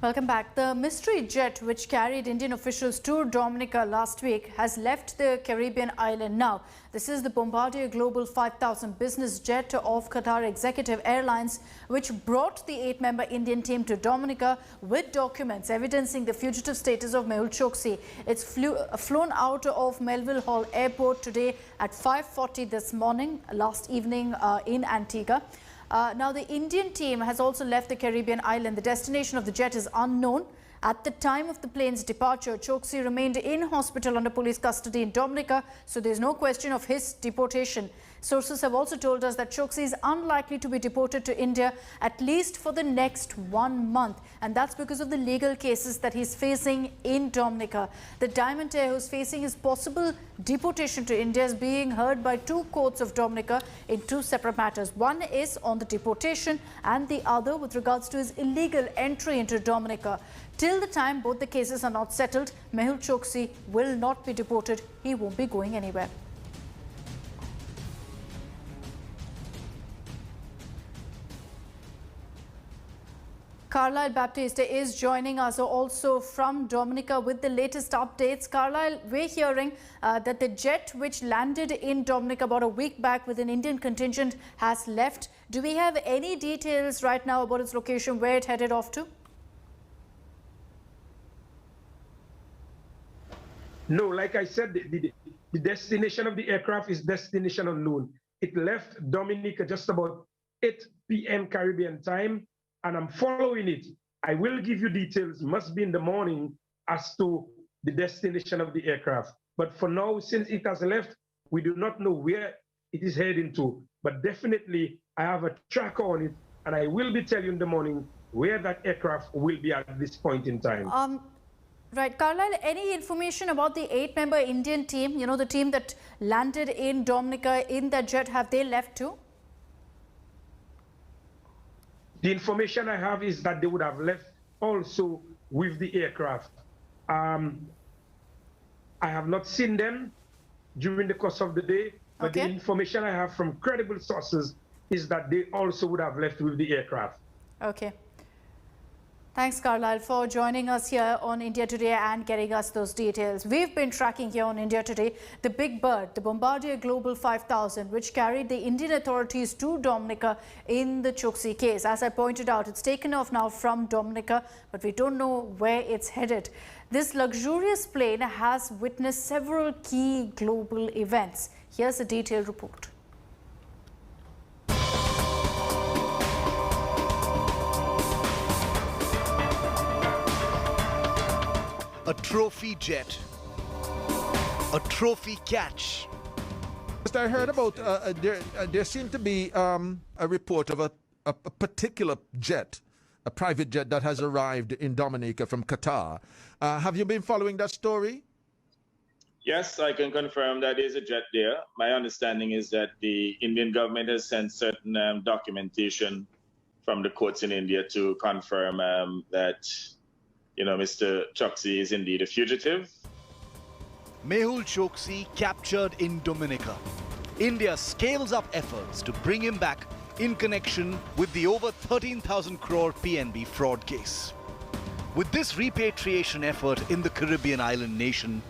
Welcome back. The mystery jet which carried Indian officials to Dominica last week has left the Caribbean island now. This is the Bombardier Global 5000 business jet of Qatar Executive Airlines, which brought the 8-member Indian team to Dominica with documents evidencing the fugitive status of Mehul Choksi. It's flown out of Melville Hall Airport today at 5:40 this morning, last evening in Antigua. Now, the Indian team has also left the Caribbean island. The destination of the jet is unknown. At the time of the plane's departure, Choksi remained in hospital under police custody in Dominica, so there's no question of his deportation. Sources have also told us that Choksi is unlikely to be deported to India at least for the next 1 month, and that's because of the legal cases that he's facing in Dominica. The diamantaire who's facing his possible deportation to India is being heard by 2 courts of Dominica in 2 separate matters. One is on the deportation and the other with regards to his illegal entry into Dominica. Till the time both the cases are not settled, Mehul Choksi will not be deported. He won't be going anywhere. Carlisle Baptiste is joining us also from Dominica with the latest updates. Carlisle, we're hearing that the jet which landed in Dominica about a week back with an Indian contingent has left. Do we have any details right now about its location, where it headed off to? No, like I said, the destination of the aircraft is destination unknown. It left Dominica just about 8 p.m. Caribbean time, and I'm following it. I will give you details, must be in the morning, as to the destination of the aircraft. But for now, since it has left, we do not know where it is heading to. But definitely, I have a tracker on it, and I will be telling you in the morning where that aircraft will be at this point in time. Right. Carlisle, any information about the 8-member Indian team, you know, the team that landed in Dominica in that jet, have they left too? The information I have is that they would have left also with the aircraft. I have not seen them during the course of the day, but the information I have from credible sources is that they also would have left with the aircraft. Okay. Thanks, Carlisle, for joining us here on India Today and getting us those details. We've been tracking here on India Today the big bird, the Bombardier Global 5000, which carried the Indian authorities to Dominica in the Choksi case. As I pointed out, it's taken off now from Dominica, but we don't know where it's headed. This luxurious plane has witnessed several key global events. Here's a detailed report. A trophy jet, a trophy catch. I heard about there seemed to be a report of a particular jet, a private jet that has arrived in Dominica from Qatar. Have you been following that story? Yes, I can confirm that there is a jet there. My understanding is that the Indian government has sent certain documentation from the courts in India to confirm that Mr. Choksi is indeed a fugitive. Mehul Choksi captured in Dominica. India scales up efforts to bring him back in connection with the over 13,000 crore PNB fraud case. With this repatriation effort in the Caribbean island nation,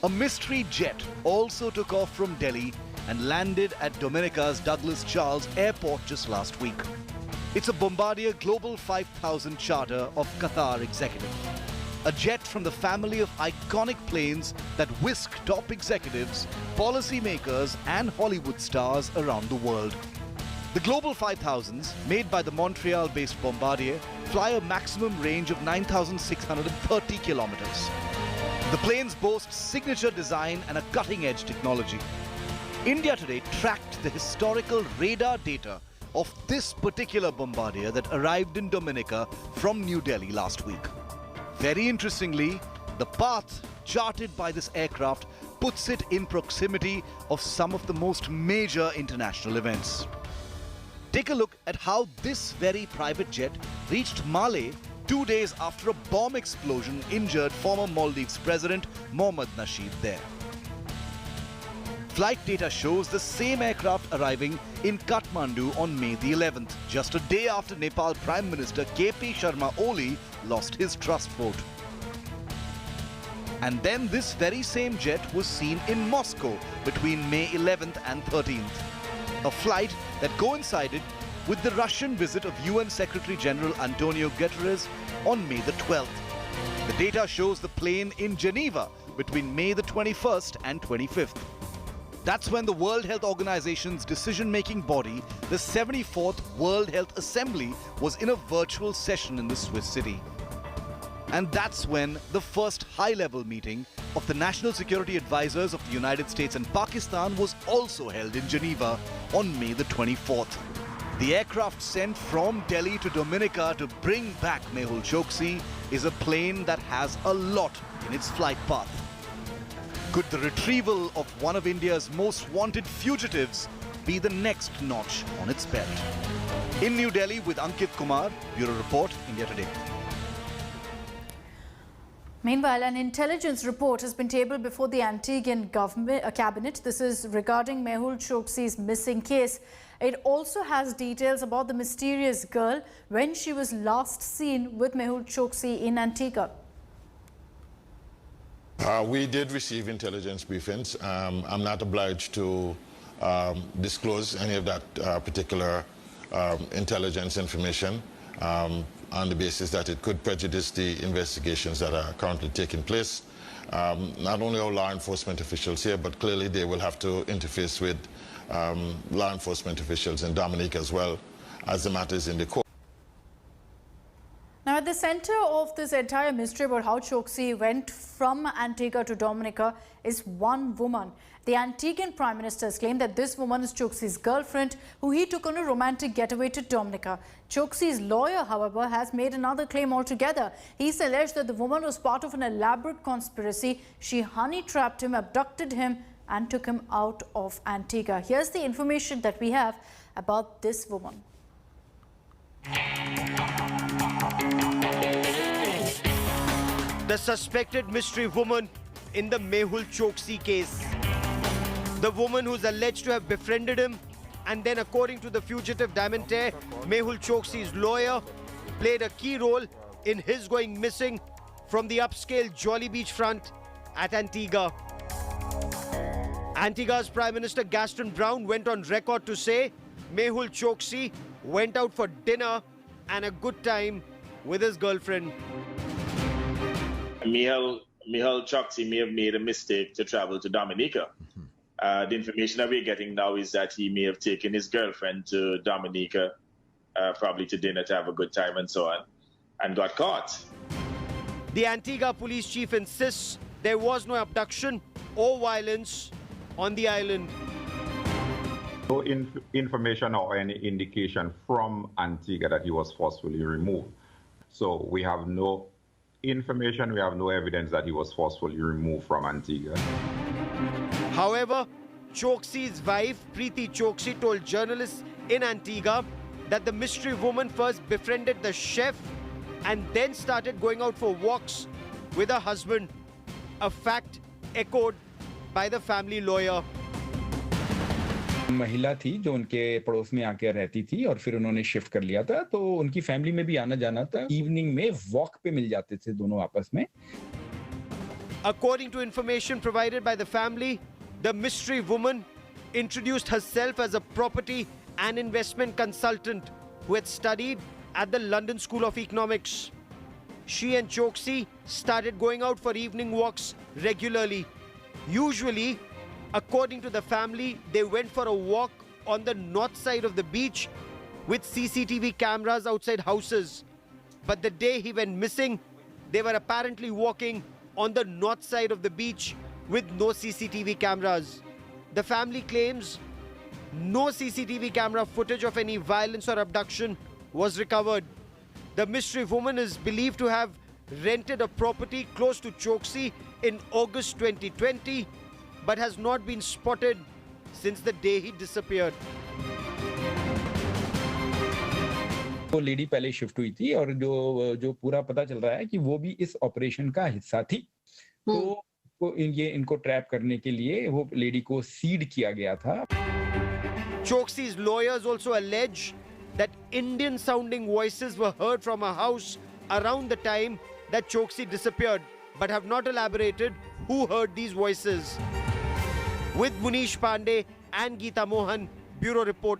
a mystery jet also took off from Delhi and landed at Dominica's Douglas Charles Airport just last week. It's a Bombardier Global 5000 charter of Qatar Executive, a jet from the family of iconic planes that whisk top executives, policymakers and Hollywood stars around the world. The Global 5000s, made by the Montreal-based Bombardier, fly a maximum range of 9,630 kilometers. The planes boast signature design and a cutting-edge technology. India Today tracked the historical radar data of this particular Bombardier that arrived in Dominica from New Delhi last week. Very interestingly, the path charted by this aircraft puts it in proximity of some of the most major international events. Take a look at how this very private jet reached Malé 2 days after a bomb explosion injured former Maldives President Mohammad Nasheed there. Flight data shows the same aircraft arriving in Kathmandu on May the 11th, just a day after Nepal Prime Minister KP Sharma Oli lost his trust vote. And then this very same jet was seen in Moscow between May 11th and 13th. A flight that coincided with the Russian visit of UN Secretary General Antonio Guterres on May the 12th. The data shows the plane in Geneva between May the 21st and 25th. That's when the World Health Organization's decision-making body, the 74th World Health Assembly, was in a virtual session in the Swiss city. And that's when the first high-level meeting of the National Security Advisors of the United States and Pakistan was also held in Geneva on May the 24th. The aircraft sent from Delhi to Dominica to bring back Mehul Choksi is a plane that has a lot in its flight path. Could the retrieval of one of India's most wanted fugitives be the next notch on its belt? In New Delhi with Ankit Kumar, Bureau Report, India Today. Meanwhile, an intelligence report has been tabled before the Antiguan cabinet. This is regarding Mehul Choksi's missing case. It also has details about the mysterious girl when she was last seen with Mehul Choksi in Antigua. We did receive intelligence briefings. I'm not obliged to disclose any of that particular intelligence information on the basis that it could prejudice the investigations that are currently taking place. Not only our law enforcement officials here, but clearly they will have to interface with law enforcement officials in Dominica as well as the matters in the court. Now, at the center of this entire mystery about how Choksi went from Antigua to Dominica is one woman. The Antiguan Prime Minister has claimed that this woman is Choksi's girlfriend, who he took on a romantic getaway to Dominica. Choksi's lawyer, however, has made another claim altogether. He's alleged that the woman was part of an elaborate conspiracy. She honey-trapped him, abducted him, and took him out of Antigua. Here's the information that we have about this woman. The suspected mystery woman in the Mehul Choksi case. The woman who's alleged to have befriended him, and then according to the fugitive Dominica, Mehul Choksi's lawyer played a key role in his going missing from the upscale Jolly Beach front at Antigua. Antigua's Prime Minister Gaston Brown went on record to say Mehul Choksi went out for dinner and a good time with his girlfriend. Mehul Choksi may have made a mistake to travel to Dominica. The information that we're getting now is that he may have taken his girlfriend to Dominica, probably to dinner to have a good time and so on, and got caught. The Antigua police chief insists there was no abduction or violence on the island. No information or any indication from Antigua that he was forcefully removed. So we have no information, we have no evidence that he was forcefully removed from Antigua. However, Choksi's wife, Preeti Choksi, told journalists in Antigua that the mystery woman first befriended the chef and then started going out for walks with her husband, a fact echoed by the family lawyer. महिला थी जो उनके पड़ोस में आकर रहती थी और फिर उन्होंने शिफ्ट कर लिया था, तो उनकी फैमिली में भी आना जाना था. इवनिंग में वॉक पे मिल जाते थे दोनों आपस में. According to information provided by the family, the mystery woman introduced herself as a property and investment consultant who had studied at the London School of Economics. She and Choksi started going out for evening walks regularly. Usually, according to the family, they went for a walk on the north side of the beach with CCTV cameras outside houses. But the day he went missing, they were apparently walking on the north side of the beach with no CCTV cameras. The family claims no CCTV camera footage of any violence or abduction was recovered. The mystery woman is believed to have rented a property close to Choksi in August 2020, but has not been spotted since the day he disappeared. वो lady पहले shift हुई थी और जो पूरा पता चल रहा है कि वो भी इस ऑपरेशन का हिस्सा थी. तो इनको ट्रैप करने के लिए वो लेडी को सीड किया गया था. Choksi's lawyers also allege that Indian-sounding voices were heard from a house around the time that Choksi disappeared, but have not elaborated who heard these voices. With Munish Pandey and Geeta Mohan, Bureau Report.